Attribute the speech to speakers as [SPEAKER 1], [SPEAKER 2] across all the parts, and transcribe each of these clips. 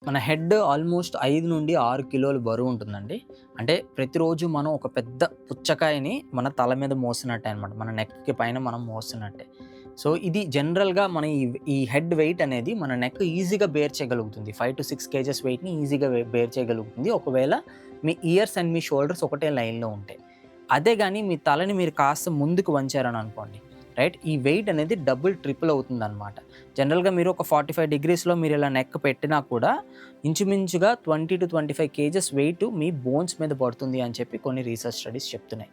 [SPEAKER 1] మన head almost 5 నుండి 6 కిలోలు బరువు ఉంటుందండి. అంటే ప్రతిరోజు మనం ఒక పెద్ద పుచ్చకాయని మన తల మీద మోస్తున్నట్టే అనమాట. మన నెక్‌కి పైన మనం మోస్తున్నట్టే. సో, ఇది జనరల్‌గా మన ఈ హెడ్ వెయిట్ అనేది మన నెక్ ఈజీగా బేర్ చేయగలుగుతుంది. 5-6 కేజెస్ వెయిట్‌ని ఈజీగా బేర్ చేయగలుగుతుంది. ఒకవేళ మీ ఇయర్స్ అండ్ మీ షోల్డర్స్ ఒకటే లైన్‌లో ఉంటే. అదే గాని మీ తలని మీరు కాస్త ముందుకు వంచారని అనుకోండి, రైట్? ఈ వెయిట్ అనేది డబుల్, ట్రిపుల్ అవుతుందనమాట. జనరల్‌గా మీరు ఒక 45 డిగ్రీస్‌లో మీరు ఇలా నెక్ పెట్టినా కూడా ఇంచుమించుగా 20-25 కేజెస్ వెయిట్ మీ బోన్స్ మీద పడుతుంది అని చెప్పి కొన్ని రీసెర్చ్ స్టడీస్ చెప్తున్నాయి.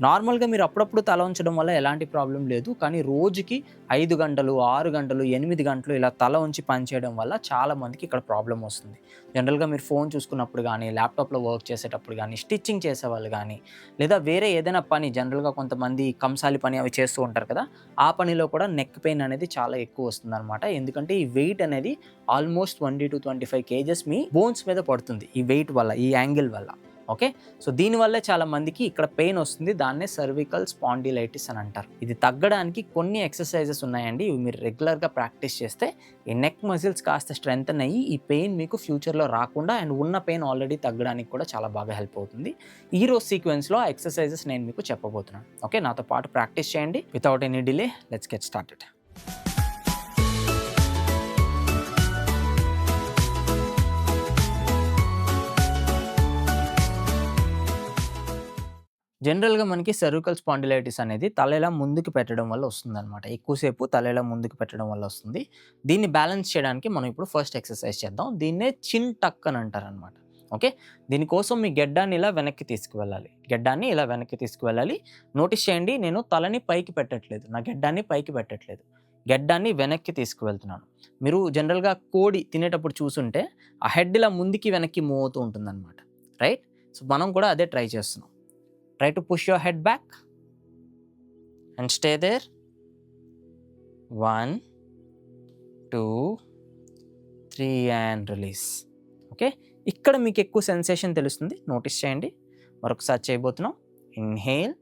[SPEAKER 1] నార్మల్‌గా మీరు అప్పుడప్పుడు తల ఉంచడం వల్ల ఎలాంటి ప్రాబ్లమ్ లేదు. కానీ రోజుకి 5 గంటలు, 6 గంటలు, 8 గంటలు ఇలా తల ఉంచి పని చేయడం వల్ల చాలా మందికి ఇక్కడ ప్రాబ్లమ్ వస్తుంది. జనరల్‌గా మీరు ఫోన్ చూసుకున్నప్పుడు గానీ, ల్యాప్‌టాప్‌లో వర్క్ చేసేటప్పుడు గానీ, స్టిచ్చింగ్ చేసేవాళ్ళు గానీ, లేదా వేరే ఏదైనా పని జనరల్‌గా కొంతమంది కంసాలి పని అవి చేస్తూ ఉంటారు కదా! ఆ పనిలో కూడా నెక్ పెయిన్ అనేది చాలా ఎక్కువ వస్తుందనమాట. ఎందుకంటే ఈ వెయిట్ అనేది ఆల్మోస్ట్ 20-25 కేజెస్ మీ బోన్స్ మీద పడుతుంది. ఈ వెయిట్ వల్ల, ఈ యాంగిల్ వల్ల. ఓకే. సో దీనివల్లే చాలా మందికి ఇక్కడ పెయిన్ వస్తుంది. దాన్నే సర్వికల్ స్పాండిలైటిస్ అని అంటారు. ఇది తగ్గడానికి కొన్ని ఎక్సర్సైజెస్ ఉన్నాయండి. ఇవి మీరు రెగ్యులర్‌గా ప్రాక్టీస్ చేస్తే ఈ నెక్ మజిల్స్ కాస్త స్ట్రెంథెన్ అయ్యి ఈ పెయిన్ మీకు ఫ్యూచర్‌లో రాకుండా అండ్ ఉన్న పెయిన్ ఆల్రెడీ తగ్గడానికి కూడా చాలా బాగా హెల్ప్ అవుతుంది. ఈరోజు సీక్వెన్స్‌లో ఆ ఎక్సర్సైజెస్ నేను మీకు చెప్పబోతున్నాను. ఓకే. నాతో పాటు ప్రాక్టీస్ చేయండి. Without any delay let's get started. జనరల్‌గా మనకి సెర్వికల్ స్పాండిలైటిస్ అనేది తల ఇలా ముందుకు పెట్టడం వల్ల వస్తుందనమాట. ఎక్కువసేపు తల ఇలా ముందుకు పెట్టడం వల్ల వస్తుంది. దీన్ని బ్యాలెన్స్ చేయడానికి మనం ఇప్పుడు ఫస్ట్ ఎక్సర్సైజ్ చేద్దాం. దీన్నే చిన్ టక్ అని అంటారనమాట. ఓకే. దీనికోసం మీ గెడ్డాన్ని ఇలా వెనక్కి తీసుకువెళ్ళాలి. గెడ్డాన్ని ఇలా వెనక్కి తీసుకువెళ్ళాలి. నోటీస్ చేయండి, నేను తలని పైకి పెట్టట్లేదు. నా గెడ్డాన్ని పైకి పెట్టట్లేదు. గెడ్డాన్ని వెనక్కి తీసుకువెళ్తున్నాను. మీరు జనరల్‌గా కోడి తినేటప్పుడు చూసుంటే ఆ హెడ్ ఇలా ముందుకి వెనక్కి మూవ్ అవుతూ ఉంటుందనమాట. రైట్? సో, మనం కూడా అదే ట్రై చేస్తున్నాం. Try to push your head back and stay there. 1, 2, 3 and release. Okay. ఇక్కడ మీకు ఎక్కువ సెన్సేషన్ తెలుస్తుంది. నోటీస్ చేయండి. మరొకసారి చేయబోతున్నాం. ఇన్హేల్,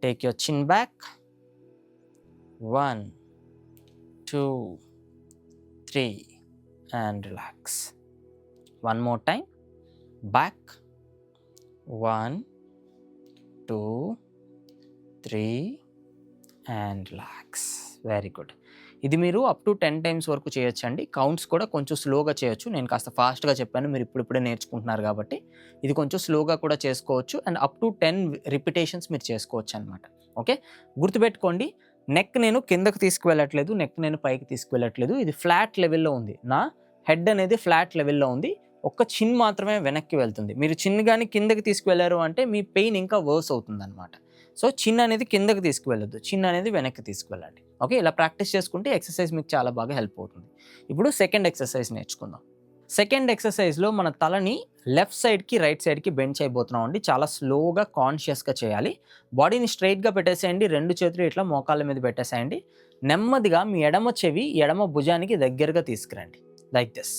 [SPEAKER 1] టేక్ యువర్ చిన్ back. 1, 2, 3 and relax. One more time. Back. 1, 2, 3 and relax. Very good. ఇది మీరు అప్ టు 10 టైమ్స్ వరకు చేయొచ్చండి. కౌంట్స్ కూడా కొంచెం స్లోగా చేయొచ్చు. నేను కాస్త ఫాస్ట్‌గా చెప్పాను. మీరు ఇప్పుడిప్పుడే నేర్చుకుంటున్నారు కాబట్టి ఇది కొంచెం స్లోగా కూడా చేసుకోవచ్చు అండ్ అప్ టు 10 రిపిటేషన్స్ మీరు చేసుకోవచ్చనమాట. ఓకే. గుర్తుపెట్టుకోండి, నెక్ నేను కిందకి తీసుకువెళ్ళట్లేదు. నెక్ నేను పైకి తీసుకువెళ్ళట్లేదు. ఇది ఫ్లాట్ లెవెల్‌లో ఉంది. నా హెడ్ అనేది ఫ్లాట్ లెవెల్‌లో ఉంది. ఒక్క చిన్ మాత్రమే వెనక్కి వెళ్తుంది. మీరు చిన్ గాని కిందకి తీసుకువెళ్లారు అంటే మీ పెయిన్ ఇంకా వర్స్ అవుతుందనమాట. సో, చిన్ అనేది కిందకి తీసుకువెళ్ళొద్దు. చిన్ అనేది వెనక్కి తీసుకువెళ్ళండి. ఓకే. ఇలా ప్రాక్టీస్ చేసుకుంటే ఎక్సర్సైజ్ మీకు చాలా బాగా హెల్ప్ అవుతుంది. ఇప్పుడు సెకండ్ ఎక్సర్సైజ్ నేర్చుకుందాం. సెకండ్ ఎక్సర్సైజ్‌లో మన తలని లెఫ్ట్ సైడ్‌కి, రైట్ సైడ్‌కి బెండ్ చేయబోతున్నాం అండి. చాలా స్లోగా, కాన్షియస్‌గా చేయాలి. బాడీని స్ట్రెయిట్‌గా పెట్టేసేయండి. 2 చేతులు ఇట్లా మోకాళ్ళ మీద పెట్టేసేయండి. నెమ్మదిగా మీ ఎడమ చెవి ఎడమ భుజానికి దగ్గరగా తీసుకురండి. Like this.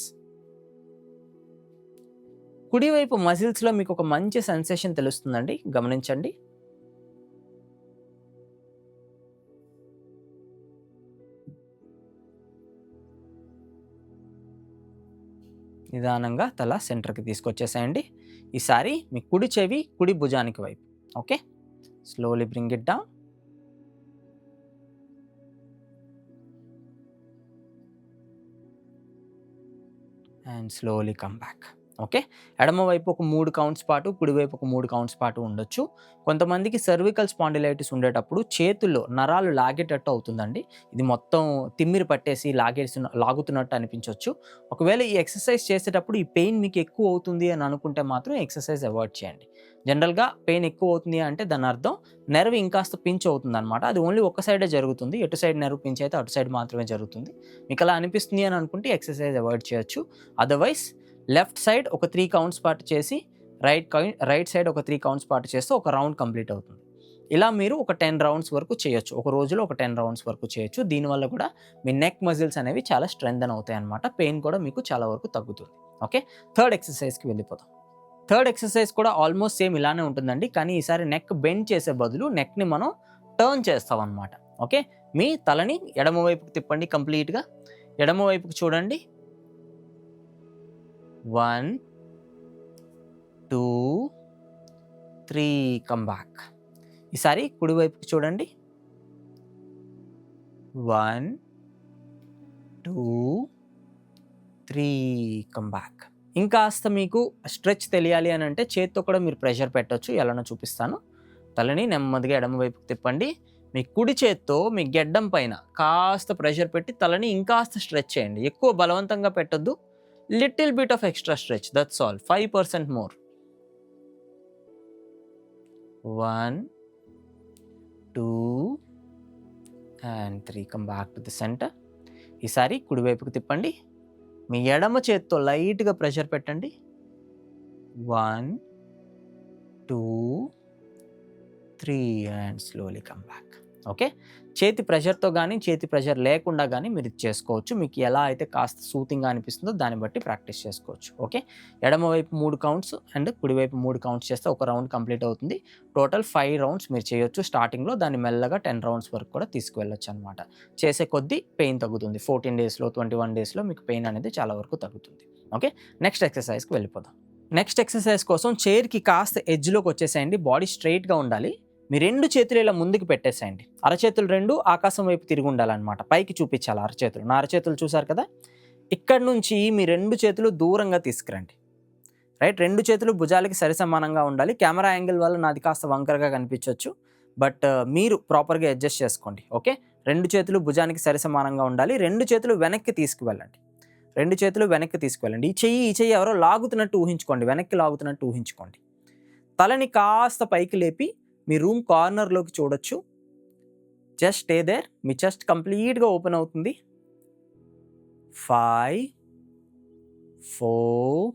[SPEAKER 1] కుడివైపు మజిల్స్‌లో మీకు ఒక మంచి సెన్సేషన్ తెలుస్తుందండి. గమనించండి. నిదానంగా తల సెంటర్‌కి తీసుకొచ్చేసేయండి. ఈసారి మీ కుడి చెవి కుడి భుజానికి వైపు. Okay. Slowly bring it down. And slowly come back. Okay. ఎడమ వైపు ఒక 3 కౌంట్స్ పాటు, కుడివైపు ఒక 3 కౌంట్స్ పాటు ఉండొచ్చు. కొంతమందికి సర్వికల్ స్పాండిలైటిస్ ఉండేటప్పుడు చేతుల్లో నరాలు లాగేటట్టు అవుతుందండి. ఇది మొత్తం తిమ్మిరి పట్టేసి లాగుతున్నట్టు అనిపించొచ్చు. ఒకవేళ ఈ ఎక్సర్సైజ్ చేసేటప్పుడు ఈ పెయిన్ మీకు ఎక్కువ అవుతుంది అని అనుకుంటే మాత్రం ఎక్సర్సైజ్ అవాయిడ్ చేయండి. జనరల్‌గా పెయిన్ ఎక్కువ అవుతుంది అంటే దాని అర్థం నెర్వ్ ఇంకాస్త పించ్ అవుతుందనమాట. అది ఓన్లీ ఒక సైడే జరుగుతుంది. ఎటు సైడ్ నెర్వ్ పించ్ అయితే అటు సైడ్ మాత్రమే జరుగుతుంది. మీకు అలా అనిపిస్తుంది అని అనుకుంటే ఎక్సర్సైజ్ అవాయిడ్ చేయొచ్చు. అదర్‌వైస్ లెఫ్ట్ సైడ్ ఒక 3 కౌంట్స్ పాటు చేసి రైట్ సైడ్ ఒక 3 కౌంట్స్ పాటు చేస్తే ఒక రౌండ్ కంప్లీట్ అవుతుంది. ఇలా మీరు ఒక 10 రౌండ్స్ వరకు చేయొచ్చు. ఒక రోజులో ఒక 10 రౌండ్స్ వరకు చేయొచ్చు. దీనివల్ల కూడా మీ నెక్ మజిల్స్ అనేవి చాలా స్ట్రెంథెన్ అవుతాయన్నమాట. పెయిన్ కూడా మీకు చాలా వరకు తగ్గుతుంది. ఓకే. థర్డ్ ఎక్సర్సైజ్‌కి వెళ్ళిపోదాం. థర్డ్ ఎక్సర్సైజ్ కూడా ఆల్మోస్ట్ సేమ్ ఇలానే ఉంటుందండి. కానీ ఈసారి నెక్ బెండ్ చేసే బదులు నెక్‌ని మనం టర్న్ చేస్తామన్నమాట. ఓకే. మీ తలని ఎడమ వైపుకి తిప్పండి కంప్లీట్‌గా. ఎడమ వైపుకి చూడండి. 1, 2, 3, కమ్ బ్యాక్. ఈసారి కుడివైపుకి చూడండి. 1, 2, 3, కమ్ బ్యాక్. ఇంకాస్త మీకు స్ట్రెచ్ తెలియాలి అని అంటే చేత్తో కూడా మీరు ప్రెషర్ పెట్టొచ్చు. ఎలానో చూపిస్తాను. తలని నెమ్మదిగా ఎడమ వైపుకి తిప్పండి. మీ కుడి చేత్తో మీ గెడ్డం పైన కాస్త ప్రెషర్ పెట్టి తలని ఇంకాస్త స్ట్రెచ్ చేయండి. ఎక్కువ బలవంతంగా పెట్టొద్దు. Little bit of extra stretch, that's all. 5% more. 1, 2 and 3. Come back to the centre. ఈసారి కుడివైపుకి తిప్పండి. మీ ఎడమ చేత్తో లైట్గా ప్రెషర్ పెట్టండి. 1, 2, 3 and slowly come back. Okay, చేతి ప్రెషర్తో కానీ చేతి ప్రెషర్ లేకుండా కానీ మీరు ఇది చేసుకోవచ్చు. మీకు ఎలా అయితే కాస్త సూతింగ్గా అనిపిస్తుందో దాన్ని బట్టి ప్రాక్టీస్ చేసుకోవచ్చు. ఓకే, ఎడమవైపు 3 కౌంట్స్ అండ్ కుడివైపు 3 కౌంట్స్ చేస్తే ఒక రౌండ్ కంప్లీట్ అవుతుంది. టోటల్ 5 రౌండ్స్ మీరు చేయొచ్చు స్టార్టింగ్లో. దాన్ని మెల్లగా 10 రౌండ్స్ వరకు కూడా తీసుకువెళ్ళొచ్చు అనమాట. చేసే కొద్దీ పెయిన్ తగ్గుతుంది. 14 డేస్లో 21 డేస్లో మీకు పెయిన్ అనేది చాలా వరకు తగ్గుతుంది. ఓకే, నెక్స్ట్ ఎక్సర్సైజ్కి వెళ్ళిపోదాం. నెక్స్ట్ ఎక్సర్సైజ్ కోసం చైర్కి కాస్త ఎడ్జ్లోకి వచ్చేసేయండి. బాడీ స్ట్రైట్గా ఉండాలి. మీ 2 చేతులు ఇలా ముందుకు పెట్టేసేయండి. అరచేతులు 2 ఆకాశం వైపు తిరిగి ఉండాలన్నమాట. పైకి చూపించాలి అరచేతులు. నా అరచేతులు చూసారు కదా, ఇక్కడ నుంచి మీ 2 చేతులు దూరంగా తీసుకురండి. రైట్, 2 చేతులు భుజాలకి సరి సమానంగా ఉండాలి. కెమెరా యాంగిల్ వల్ల నాది కాస్త వంకరగా కనిపించవచ్చు, బట్ మీరు ప్రాపర్గా అడ్జస్ట్ చేసుకోండి. ఓకే, 2 చేతులు భుజానికి సరి సమానంగా ఉండాలి. 2 చేతులు వెనక్కి తీసుకువెళ్ళండి. 2 చేతులు వెనక్కి తీసుకువెళ్ళండి. ఈ చెయ్యి ఎవరో లాగుతున్నట్టు ఊహించుకోండి, వెనక్కి లాగుతున్నట్టు ఊహించుకోండి. తలని కాస్త పైకి లేపి మీ రూమ్ కార్నర్లోకి చూడొచ్చు. Just stay there. మీ చెస్ట్ కంప్లీట్గా ఓపెన్ అవుతుంది. 5, 4,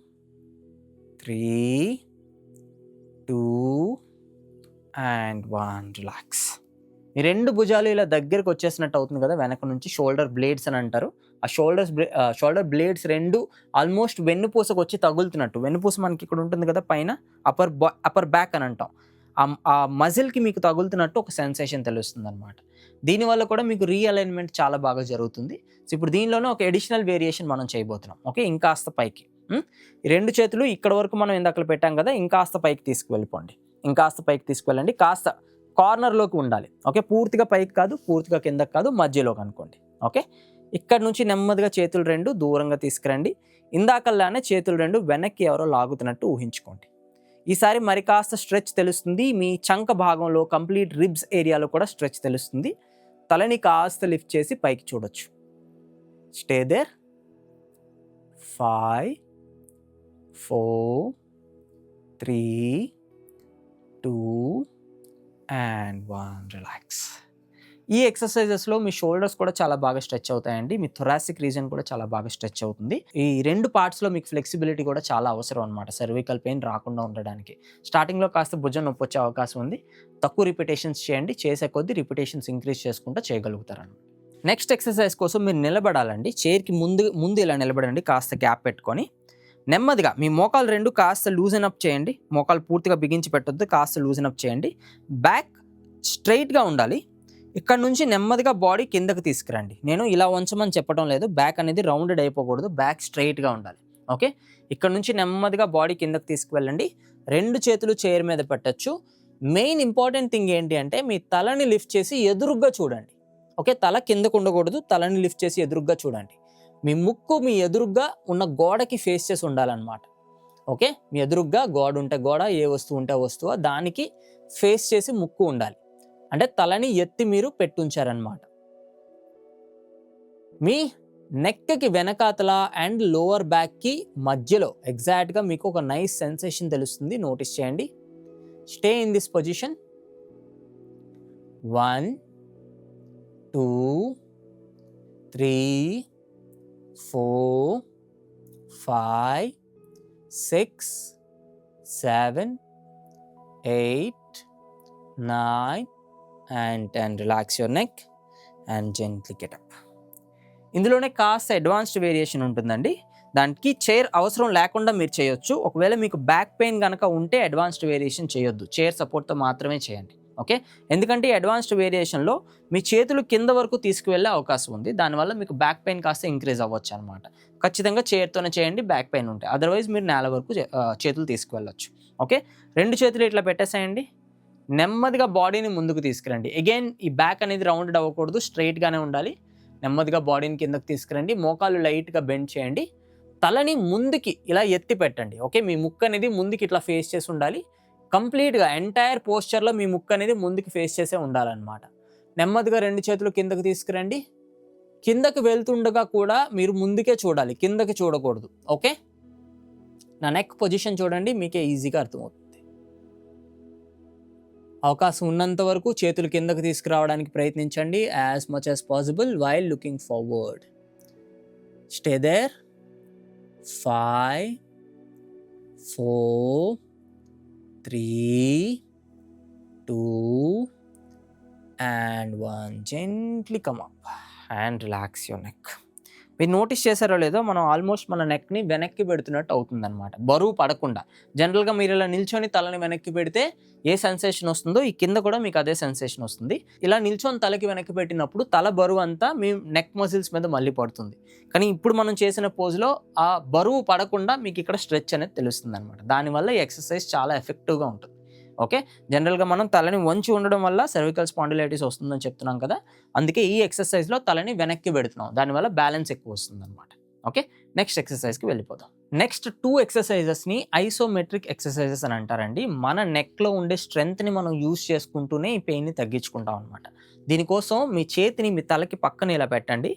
[SPEAKER 1] 3, 2 and 1. రిలాక్స్. మీ 2 భుజాలు ఇలా దగ్గరకు వచ్చేసినట్టు అవుతుంది కదా, వెనక నుంచి షోల్డర్ బ్లేడ్స్ అని అంటారు. ఆ షోల్డర్ బ్లేడ్స్ 2 ఆల్మోస్ట్ వెన్నుపూసకు వచ్చి తగులుతున్నట్టు. వెన్నుపూస మనకి ఇక్కడ ఉంటుంది కదా పైన, అప్పర్ బ్యాక్ అని అంటాం. ఆ మజిల్కి మీకు తగులుతున్నట్టు ఒక సెన్సేషన్ తెలుస్తుంది అనమాట. దీనివల్ల కూడా మీకు రీఅలైన్మెంట్ చాలా బాగా జరుగుతుంది. సో ఇప్పుడు దీనిలోనే ఒక ఎడిషనల్ వేరియేషన్ మనం చేయబోతున్నాం. ఓకే, ఇంకాస్త పైకి. ఈ 2 చేతులు ఇక్కడ వరకు మనం ఇందాక పెట్టాం కదా, ఇంకాస్త పైకి తీసుకువెళ్ళిపోండి. ఇంకాస్త పైకి తీసుకువెళ్ళండి. కాస్త కార్నర్లోకి ఉండాలి. ఓకే, పూర్తిగా పైకి కాదు, పూర్తిగా కిందకి కాదు, మధ్యలోకి అనుకోండి. ఓకే, ఇక్కడ నుంచి నెమ్మదిగా చేతులు 2 దూరంగా తీసుకురండి. ఇందాకల్లానే చేతులు 2 వెనక్కి ఎవరో లాగుతున్నట్టు ఊహించుకోండి. ఈసారి మరి కాస్త స్ట్రెచ్ తెలుస్తుంది. మీ చంక భాగంలో కంప్లీట్ రిబ్స్ ఏరియాలో కూడా స్ట్రెచ్ తెలుస్తుంది. తలని కాస్త లిఫ్ట్ చేసి పైకి చూడొచ్చు. Stay there. 5, 4, 3, 2 and 1. రిలాక్స్. ఈ ఎక్సర్సైజెస్లో మీ షోల్డర్స్ కూడా చాలా బాగా స్ట్రెచ్ అవుతాయండి. మీ థొరాసిక్ రీజన్ కూడా చాలా బాగా స్ట్రెచ్ అవుతుంది. ఈ 2 పార్ట్స్లో మీకు ఫ్లెక్సిబిలిటీ కూడా చాలా అవసరం అనమాట, సర్వికల్ పెయిన్ రాకుండా ఉండడానికి. స్టార్టింగ్లో కాస్త భుజం నొప్పి వచ్చే అవకాశం ఉంది. తక్కువ రిపిటేషన్స్ చేయండి. చేసే కొద్దీ రిపిటేషన్స్ ఇంక్రీజ్ చేసుకుంటూ చేయగలుగుతారన్నమాట. నెక్స్ట్ ఎక్సర్సైజ్ కోసం మీరు నిలబడాలండి. చైర్కి ముందు ఇలా నిలబడండి, కాస్త గ్యాప్ పెట్టుకొని. నెమ్మదిగా మీ మోకాలు 2 కాస్త లూజన్ అప్ చేయండి. మోకాలు పూర్తిగా బిగించి పెట్టొద్దు, కాస్త లూజన్ అప్ చేయండి. బ్యాక్ స్ట్రైట్గా ఉండాలి. ఇక్కడ నుంచి నెమ్మదిగా బాడీ కిందకి తీసుకురండి. నేను ఇలా ఉంచమని చెప్పడం లేదు, బ్యాక్ అనేది రౌండెడ్ అయిపోకూడదు, బ్యాక్ స్ట్రైట్గా ఉండాలి. ఓకే, ఇక్కడ నుంచి నెమ్మదిగా బాడీ కిందకి తీసుకువెళ్ళండి. 2 చేతులు చైర్ మీద పెట్టచ్చు. మెయిన్ ఇంపార్టెంట్ థింగ్ ఏంటి అంటే మీ తలని లిఫ్ట్ చేసి ఎదురుగ్గా చూడండి. ఓకే, తల కిందకు ఉండకూడదు, తలని లిఫ్ట్ చేసి ఎదురుగ్గా చూడండి. మీ ముక్కు మీ ఎదురుగ్గా ఉన్న గోడకి ఫేస్ చేసి ఉండాలన్నమాట. ఓకే, మీ ఎదురుగ్గా గోడ ఉంటే గోడ, ఏ వస్తువు ఉంటే వస్తువు, దానికి ఫేస్ చేసి ముక్కు ఉండాలి. అంటే తలని ఎత్తి మీరు పెట్టుంచారనమాట. మీ నెక్కి వెనకాతల అండ్ లోవర్ బ్యాక్కి మధ్యలో ఎగ్జాక్ట్గా మీకు ఒక నైస్ సెన్సేషన్ తెలుస్తుంది. నోటీస్ చేయండి. Stay in this position. 1, 2, 3, 4, 5, 6, 7, 8, 9 and 10. Relax your neck and gently get up. ఇందులోనే కాస్త అడ్వాన్స్డ్ వేరియేషన్ ఉంటుందండి. దానికి చైర్ అవసరం లేకుండా మీరు చేయొచ్చు. ఒకవేళ మీకు బ్యాక్ పెయిన్ కనుక ఉంటే అడ్వాన్స్డ్ వేరియేషన్ చేయొద్దు, చైర్ సపోర్ట్తో మాత్రమే చేయండి. ఓకే, ఎందుకంటే ఈ అడ్వాన్స్డ్ వేరియేషన్లో మీ చేతులు కింద వరకు తీసుకువెళ్ళే అవకాశం ఉంది. దానివల్ల మీకు బ్యాక్ పెయిన్ కాస్త ఇంక్రీజ్ అవ్వచ్చు అనమాట. ఖచ్చితంగా చైర్తోనే చేయండి, బ్యాక్ పెయిన్ ఉంటాయి. అదర్వైజ్ మీరు నేల వరకు చేతులు తీసుకువెళ్ళొచ్చు. ఓకే, 2 చేతులు ఇట్లా పెట్టేసేయండి. నెమ్మదిగా బాడీని ముందుకు తీసుకురండి. అగైన్ ఈ బ్యాక్ అనేది రౌండెడ్ అవ్వకూడదు, స్ట్రైట్గానే ఉండాలి. నెమ్మదిగా బాడీని కిందకి తీసుకురండి. మోకాలు లైట్గా బెండ్ చేయండి. తలని ముందుకి ఇలా ఎత్తి పెట్టండి. ఓకే, మీ ముక్కు అనేది ముందుకి ఇట్లా ఫేస్ చేసి ఉండాలి. కంప్లీట్గా ఎంటైర్ పోస్చర్లో మీ ముక్కు అనేది ముందుకు ఫేస్ చేసే ఉండాలన్నమాట. నెమ్మదిగా 2 చేతులు కిందకి తీసుకురండి. కిందకి వెళ్తుండగా కూడా మీరు ముందుకే చూడాలి, కిందకి చూడకూడదు. ఓకే, నా నెక్ పొజిషన్ చూడండి, మీకే ఈజీగా అర్థమవుతుంది. అవకాశం ఉన్నంత వరకు చేతులు కిందకు తీసుకురావడానికి ప్రయత్నించండి, as much as possible while looking forward. Stay there. 5 4 3 2 and 1. Gently come up and relax your neck. మీరు నోటీస్ చేశారో లేదో, మనం ఆల్మోస్ట్ మన నెక్ని వెనక్కి పెడుతున్నట్టు అవుతుందన్నమాట, బరువు పడకుండా. జనరల్గా మీరు ఇలా నిల్చొని తలని వెనక్కి పెడితే ఏ సెన్సేషన్ వస్తుందో ఈ కింద కూడా మీకు అదే సెన్సేషన్ వస్తుంది. ఇలా నిల్చొని తలకి వెనక్కి పెట్టినప్పుడు తల బరువు అంతా మీ నెక్ మజిల్స్ మీద మళ్ళీ పడుతుంది. కానీ ఇప్పుడు మనం చేసిన పోజ్లో ఆ బరువు పడకుండా మీకు ఇక్కడ స్ట్రెచ్ అనేది తెలుస్తుంది అనమాట. దానివల్ల ఈ ఎక్సర్సైజ్ చాలా ఎఫెక్టివ్గా ఉంటుంది. ఓకే, జనరల్గా మనం తలని వంచి ఉండడం వల్ల సర్వికల్ స్పాండిలైటిస్ వస్తుందని చెప్తున్నాం కదా, అందుకే ఈ ఎక్సర్సైజ్లో తలని వెనక్కి పెడుతున్నాం, దానివల్ల బ్యాలెన్స్ ఎక్కువ వస్తుంది అనమాట. ఓకే, నెక్స్ట్ ఎక్సర్సైజ్కి వెళ్ళిపోదాం. నెక్స్ట్ 2 ఎక్సర్సైజెస్ని ఐసోమెట్రిక్ ఎక్సర్సైజెస్ అని అంటారండి. మన నెక్లో ఉండే స్ట్రెంగ్త్ని మనం యూజ్ చేసుకుంటూనే ఈ పెయిన్ని తగ్గించుకుంటాం అనమాట. దీనికోసం మీ చేతిని మీ తలకి పక్కన ఇలా పెట్టండి.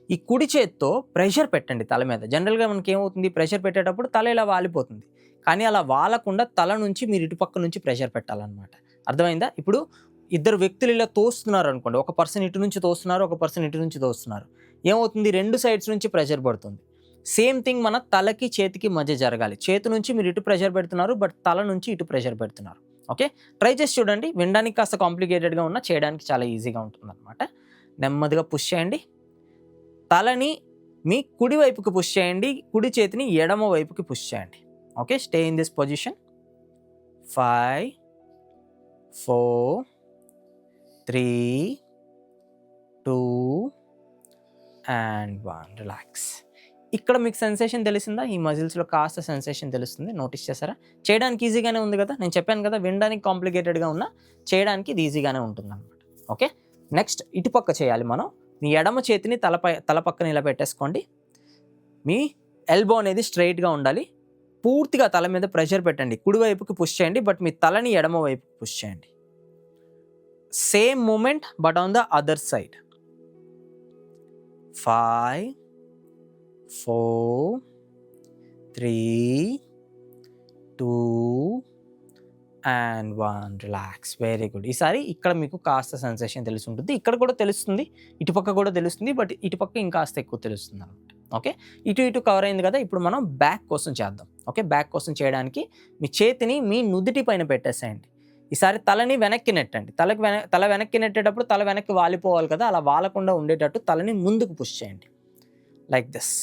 [SPEAKER 1] ఈ కుడి చేత్తో ప్రెషర్ పెట్టండి తల మీద. జనరల్గా మనకి ఏమవుతుంది, ప్రెషర్ పెట్టేటప్పుడు తల ఇలా వాలిపోతుంది. కానీ అలా వాలకుండా తల నుంచి మీరు ఇటుపక్క నుంచి ప్రెషర్ పెట్టాలన్నమాట. అర్థమైందా? ఇప్పుడు ఇద్దరు వ్యక్తులు ఇలా తోస్తున్నారు అనుకోండి, ఒక పర్సన్ ఇటు నుంచి తోస్తున్నారు, ఒక పర్సన్ ఇటు నుంచి తోస్తున్నారు. ఏమవుతుంది, 2 సైడ్స్ నుంచి ప్రెషర్ పడుతుంది. సేమ్ థింగ్ మన తలకి చేతికి మధ్య జరగాలి. చేతి నుంచి మీరు ఇటు ప్రెషర్ పెడుతున్నారు, బట్ తల నుంచి ఇటు ప్రెషర్ పెడుతున్నారు. ఓకే, ట్రై చేసి చూడండి. వినడానికి కాస్త కాంప్లికేటెడ్గా ఉన్నా చేయడానికి చాలా ఈజీగా ఉంటుంది అనమాట. నెమ్మదిగా పుష్ చేయండి. తలని మీ కుడి వైపుకి పుష్ చేయండి, కుడి చేతిని ఎడమ వైపుకి పుష్ చేయండి. Okay, stay in this position. 5 4 3 2 and 1. Relax. ఇక్కడ మీకు సెన్సేషన్ తెలిసిందా? ఈ మజిల్స్లో కాస్త సెన్సేషన్ తెలుస్తుంది, నోటీస్ చేశారా? చేయడానికి ఈజీగానే ఉంది కదా, నేను చెప్పాను కదా, వినడానికి కాంప్లికేటెడ్గా ఉన్నా చేయడానికి ఇది ఈజీగానే ఉంటుంది అనమాట. ఓకే, నెక్స్ట్ ఇటుపక్క చేయాలి మనం. మీ ఎడమ చేతిని తల పక్కన ఇలా పెట్టేసుకోండి. మీ ఎల్బో అనేది స్ట్రైట్గా ఉండాలి. పూర్తిగా తల మీద ప్రెషర్ పెట్టండి. కుడివైపుకి పుష్ చేయండి, బట్ మీ తలని ఎడమ వైపుకి పుష్ చేయండి. Same movement but on the other side. 5 4 3 2 and 1. Relax. Very good. ఈసారి ఇక్కడ మీకు కాస్త సెన్సేషన్ తెలిసి ఉంటుంది, ఇక్కడ కూడా తెలుస్తుంది, ఇటుపక్క కూడా తెలుస్తుంది, బట్ ఇటుపక్క ఇంకాస్త ఎక్కువ తెలుస్తుంది అనమాట. ఓకే, ఇటు కవర్ అయింది కదా. ఇప్పుడు మనం బ్యాక్ కోసం చేద్దాం. ఓకే, బ్యాక్ కోసం చేయడానికి మీ చేతిని మీ నుదిటి పైన పెట్టేసేయండి. ఈసారి తలని వెనక్కి నెట్టండి. తల వెనక్కి నెట్టేటప్పుడు తల వెనక్కి వాలిపోవాలి కదా, అలా వాలకుండా ఉండేటట్టు తలని ముందుకు పుష్ చేయండి, like this.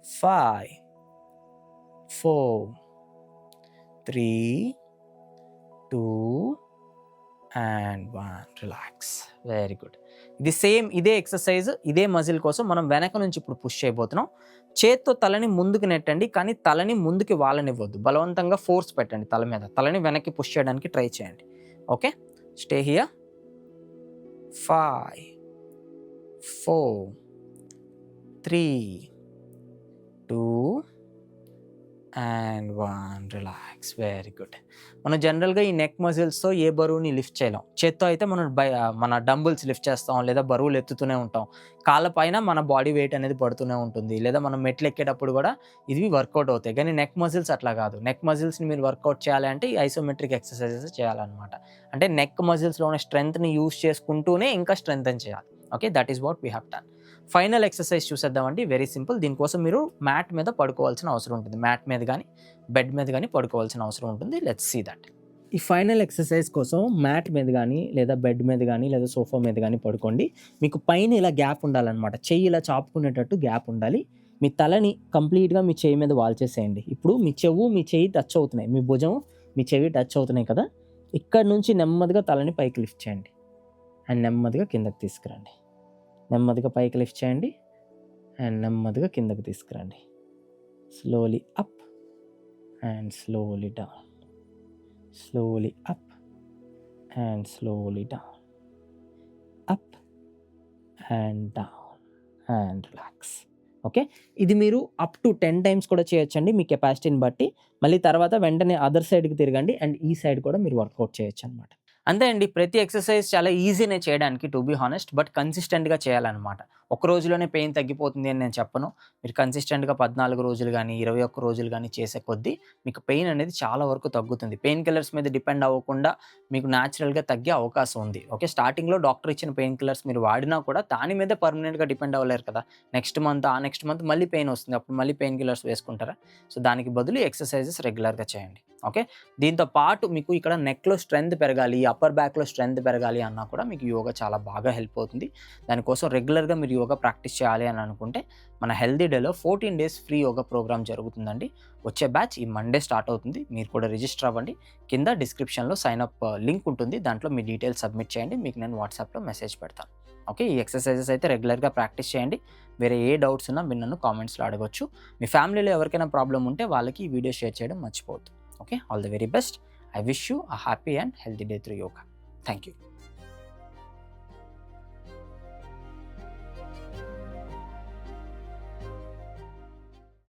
[SPEAKER 1] 5 4 3 2 and 1. Relax. Very good. ఇది సేమ్ ఇదే ఎక్సర్సైజ్, ఇదే మజిల్ కోసం మనం వెనక నుంచి ఇప్పుడు పుష్ చేయబోతున్నాం. చేత్తో తలని ముందుకు నెట్టండి, కానీ తలని ముందుకి వాలనివ్వద్దు. బలవంతంగా ఫోర్స్ పెట్టండి తల మీద. తలని వెనక్కి పుష్ చేయడానికి ట్రై చేయండి. Okay, stay here. 5 4 3 2 and 1. Relax. Very good. మనం జనరల్గా ఈ నెక్ మజిల్స్తో ఏ బరువుని లిఫ్ట్ చేయలేం. చేత్తో అయితే మనం మన డంబుల్స్ లిఫ్ట్ చేస్తాం, లేదా బరువులు ఎత్తుతూనే ఉంటాం. కాళ్ళ పైన మన బాడీ వెయిట్ అనేది పడుతూనే ఉంటుంది, లేదా మనం మెట్లు ఎక్కేటప్పుడు కూడా ఇవి వర్కౌట్ అవుతాయి. కానీ నెక్ మజిల్స్ అట్లా కాదు. నెక్ మజిల్స్ని మీరు వర్కౌట్ చేయాలి అంటే ఈ ఐసోమెట్రిక్ ఎక్సర్సైజెస్ చేయాలన్నమాట. అంటే నెక్ మజిల్స్లో ఉన్న స్ట్రెంగ్త్ని యూజ్ చేసుకుంటూనే ఇంకా స్ట్రెంగ్తన్ చేయాలి. Okay, that is what we have done. Final exercise చూసేద్దామండి. Very simple. దీనికోసం మీరు మ్యాట్ మీద పడుకోవాల్సిన అవసరం ఉంటుంది. మ్యాట్ మీద కానీ బెడ్ మీద కానీ పడుకోవాల్సిన అవసరం ఉంటుంది. Let's see that. ఈ ఫైనల్ ఎక్సర్సైజ్ కోసం మ్యాట్ మీద కానీ, లేదా బెడ్ మీద కానీ, లేదా సోఫా మీద కానీ పడుకోండి. మీకు పైన ఇలా గ్యాప్ ఉండాలన్నమాట. చెయ్యి ఇలా చాపుకునేటట్టు గ్యాప్ ఉండాలి. మీ తలని కంప్లీట్గా మీ చెయ్యి మీద వాల్చేసేయండి. ఇప్పుడు మీ చెయ్యి టచ్ అవుతున్నాయి, మీ భుజం మీ చెవి టచ్ అవుతున్నాయి కదా. ఇక్కడ నుంచి నెమ్మదిగా తలని పైకి లిఫ్ట్ చేయండి అండ్ నెమ్మదిగా కిందకి తీసుకురండి. నెమ్మదిగా పైకి లిఫ్ట్ చేయండి అండ్ నెమ్మదిగా కిందకి తీసుకురండి. Slowly up and slowly down, slowly up and slowly down, up and down and relax. Okay, ఇది మీరు అప్ టు 10 టైమ్స్ కూడా చేయొచ్చండి మీ కెపాసిటీని బట్టి. మళ్ళీ తర్వాత వెంటనే అదర్ సైడ్కి తిరగండి అండ్ ఈ సైడ్ కూడా మీరు వర్కౌట్ చేయొచ్చు అనమాట. అంతే అండి, ప్రతి ఎక్సర్సైజ్ చాలా ఈజీనే చేయడానికి టు బీ హానెస్ట్, బట్ కన్సిస్టెంట్గా చేయాలన్నమాట. ఒక రోజులోనే పెయిన్ తగ్గిపోతుంది అని నేను చెప్పను. మీరు కన్సిస్టెంట్గా 14 రోజులు కానీ 21 రోజులు కానీ చేసే కొద్దీ మీకు పెయిన్ అనేది చాలా వరకు తగ్గుతుంది. పెయిన్ కిల్లర్స్ మీద డిపెండ్ అవ్వకుండా మీకు న్యాచురల్గా తగ్గే అవకాశం ఉంది. ఓకే, స్టార్టింగ్లో డాక్టర్ ఇచ్చిన పెయిన్ కిల్లర్స్ మీరు వాడినా కూడా దాని మీద పర్మనెంట్గా డిపెండ్ అవ్వలేరు కదా. నెక్స్ట్ మంత్ మళ్ళీ పెయిన్ వస్తుంది, అప్పుడు మళ్ళీ పెయిన్ కిల్లర్స్ వేసుకుంటారా? సో దానికి బదులు ఎక్సర్సైజెస్ రెగ్యులర్గా చేయండి. ఓకే, దీంతో పాటు మీకు ఇక్కడ నెక్లో స్ట్రెంత్ పెరగాలి, అప్పర్ బ్యాక్లో స్ట్రెంత్ పెరగాలి అన్నా కూడా మీకు యోగా చాలా బాగా హెల్ప్ అవుతుంది. దానికోసం రెగ్యులర్గా మీరు యోగా ప్రాక్టీస్ చేయాలి అని అనుకుంటే మన హెల్దీ డేలో 14 డేస్ ఫ్రీ యోగా ప్రోగ్రామ్ జరుగుతుందండి. వచ్చే బ్యాచ్ ఈ మండే స్టార్ట్ అవుతుంది. మీరు కూడా రిజిస్టర్ అవ్వండి. కింద డిస్క్రిప్షన్లో సైన్ అప్ లింక్ ఉంటుంది, దాంట్లో మీ డీటెయిల్స్ సబ్మిట్ చేయండి. మీకు నేను వాట్సాప్లో మెసేజ్ పెడతాను. ఓకే, ఈ ఎక్సర్సైజెస్ అయితే రెగ్యులర్గా ప్రాక్టీస్ చేయండి. వేరే ఏ డౌట్స్ ఉన్నా మీరు నన్ను కామెంట్స్లో అడగొచ్చు. మీ ఫ్యామిలీలో ఎవరికైనా ప్రాబ్లం ఉంటే వాళ్ళకి ఈ వీడియో షేర్ చేయడం మర్చిపోవద్దు. Okay, all the very best. I wish you a happy and healthy day through yoga. Thank you.